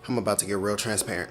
I'm about to get real transparent.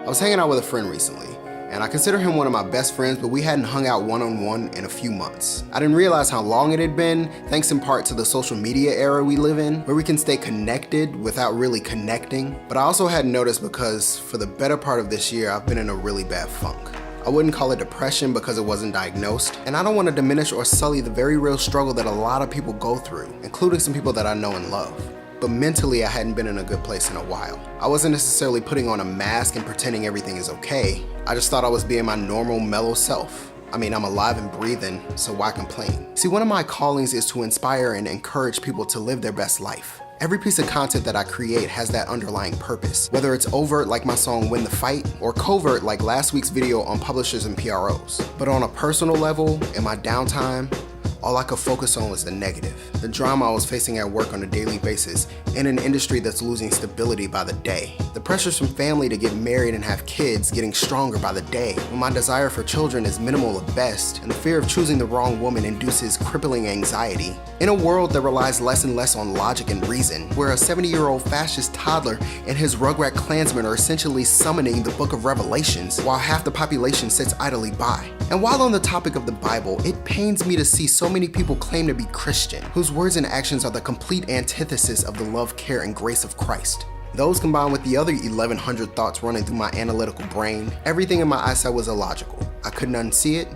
I was hanging out with a friend recently, and I consider him one of my best friends, but we hadn't hung out one-on-one in a few months. I didn't realize how long it had been, thanks in part to the social media era we live in, where we can stay connected without really connecting. But I also hadn't noticed because for the better part of this year, I've been in a really bad funk. I wouldn't call it depression because it wasn't diagnosed, and I don't want to diminish or sully the very real struggle that a lot of people go through, including some people that I know and love. But mentally, I hadn't been in a good place in a while. I wasn't necessarily putting on a mask and pretending everything is okay. I just thought I was being my normal, mellow self. I mean, I'm alive and breathing, so why complain? See, one of my callings is to inspire and encourage people to live their best life. Every piece of content that I create has that underlying purpose, whether it's overt like my song Win the Fight, or covert like last week's video on publishers and PROs. But on a personal level, in my downtime, all I could focus on was the negative. The drama I was facing at work on a daily basis in an industry that's losing stability by the day. The pressures from family to get married and have kids getting stronger by the day, when my desire for children is minimal at best, and the fear of choosing the wrong woman induces crippling anxiety. In a world that relies less and less on logic and reason, where a 70-year-old fascist toddler and his Rugrat Klansmen are essentially summoning the Book of Revelations, while half the population sits idly by. And while on the topic of the Bible, it pains me to see so many people claim to be Christian, whose words and actions are the complete antithesis of the love, care, and grace of Christ. Those combined with the other 1,100 thoughts running through my analytical brain, everything in my eyesight was illogical. I couldn't unsee it,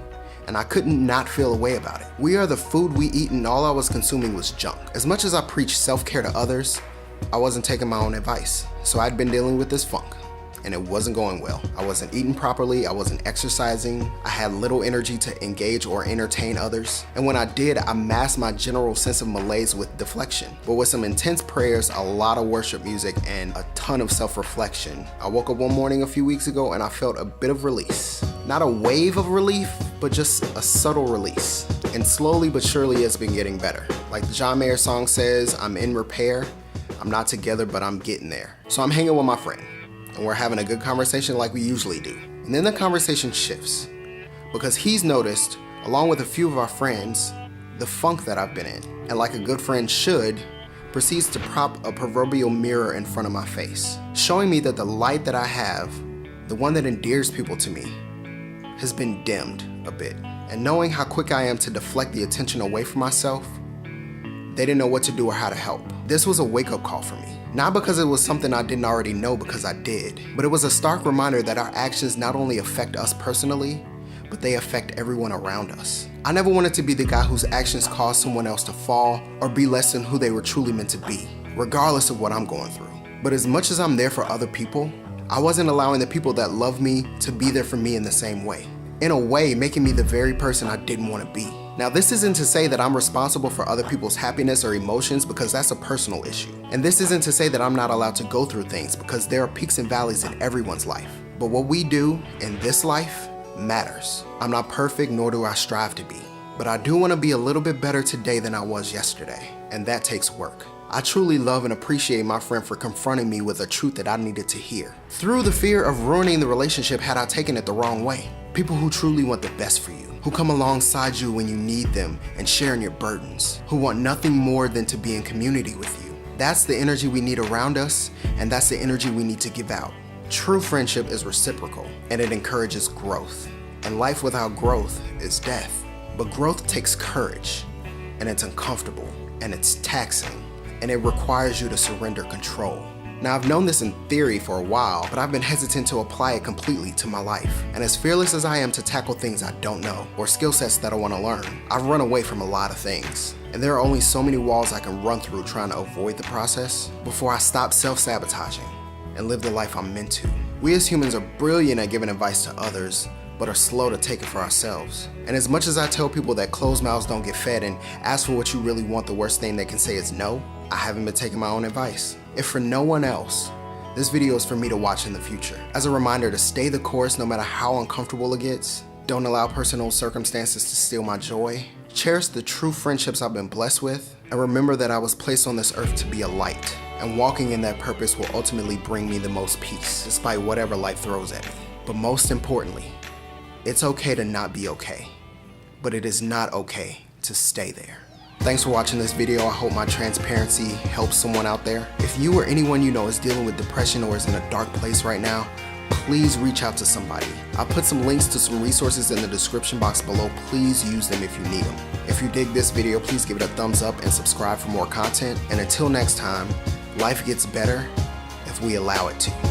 and I couldn't not feel a way about it. We are the food we eat, and all I was consuming was junk. As much as I preach self-care to others, I wasn't taking my own advice. So I'd been dealing with this funk, and it wasn't going well. I wasn't eating properly, I wasn't exercising, I had little energy to engage or entertain others. And when I did, I masked my general sense of malaise with deflection. But with some intense prayers, a lot of worship music, and a ton of self-reflection, I woke up one morning a few weeks ago and I felt a bit of release. Not a wave of relief, but just a subtle release. And slowly but surely it's been getting better. Like the John Mayer song says, I'm in repair. I'm not together, but I'm getting there. So I'm hanging with my friend, and we're having a good conversation like we usually do. And then the conversation shifts, because he's noticed, along with a few of our friends, the funk that I've been in. And like a good friend should, proceeds to prop a proverbial mirror in front of my face, showing me that the light that I have, the one that endears people to me, has been dimmed a bit. And knowing how quick I am to deflect the attention away from myself, they didn't know what to do or how to help. This was a wake-up call for me. Not because it was something I didn't already know, because I did, but it was a stark reminder that our actions not only affect us personally, but they affect everyone around us. I never wanted to be the guy whose actions caused someone else to fall or be less than who they were truly meant to be, regardless of what I'm going through. But as much as I'm there for other people, I wasn't allowing the people that love me to be there for me in the same way. In a way, making me the very person I didn't want to be. Now, this isn't to say that I'm responsible for other people's happiness or emotions, because that's a personal issue. And this isn't to say that I'm not allowed to go through things, because there are peaks and valleys in everyone's life. But what we do in this life matters. I'm not perfect, nor do I strive to be. But I do want to be a little bit better today than I was yesterday, and that takes work. I truly love and appreciate my friend for confronting me with a truth that I needed to hear, through the fear of ruining the relationship had I taken it the wrong way. People who truly want the best for you, who come alongside you when you need them and sharing your burdens, who want nothing more than to be in community with you. That's the energy we need around us, and that's the energy we need to give out. True friendship is reciprocal, and it encourages growth. And life without growth is death. But growth takes courage, and it's uncomfortable, and it's taxing, and it requires you to surrender control. Now, I've known this in theory for a while, but I've been hesitant to apply it completely to my life. And as fearless as I am to tackle things I don't know, or skill sets that I want to learn, I've run away from a lot of things. And there are only so many walls I can run through trying to avoid the process before I stop self-sabotaging and live the life I'm meant to. We as humans are brilliant at giving advice to others, but are slow to take it for ourselves. And as much as I tell people that closed mouths don't get fed and ask for what you really want, the worst thing they can say is no, I haven't been taking my own advice. If for no one else, this video is for me to watch in the future. As a reminder to stay the course no matter how uncomfortable it gets. Don't allow personal circumstances to steal my joy. Cherish the true friendships I've been blessed with. And remember that I was placed on this earth to be a light. And walking in that purpose will ultimately bring me the most peace, despite whatever life throws at me. But most importantly, it's okay to not be okay. But it is not okay to stay there. Thanks for watching this video. I hope my transparency helps someone out there. If you or anyone you know is dealing with depression or is in a dark place right now, please reach out to somebody. I'll put some links to some resources in the description box below. Please use them if you need them. If you dig this video, please give it a thumbs up and subscribe for more content. And until next time, life gets better if we allow it to.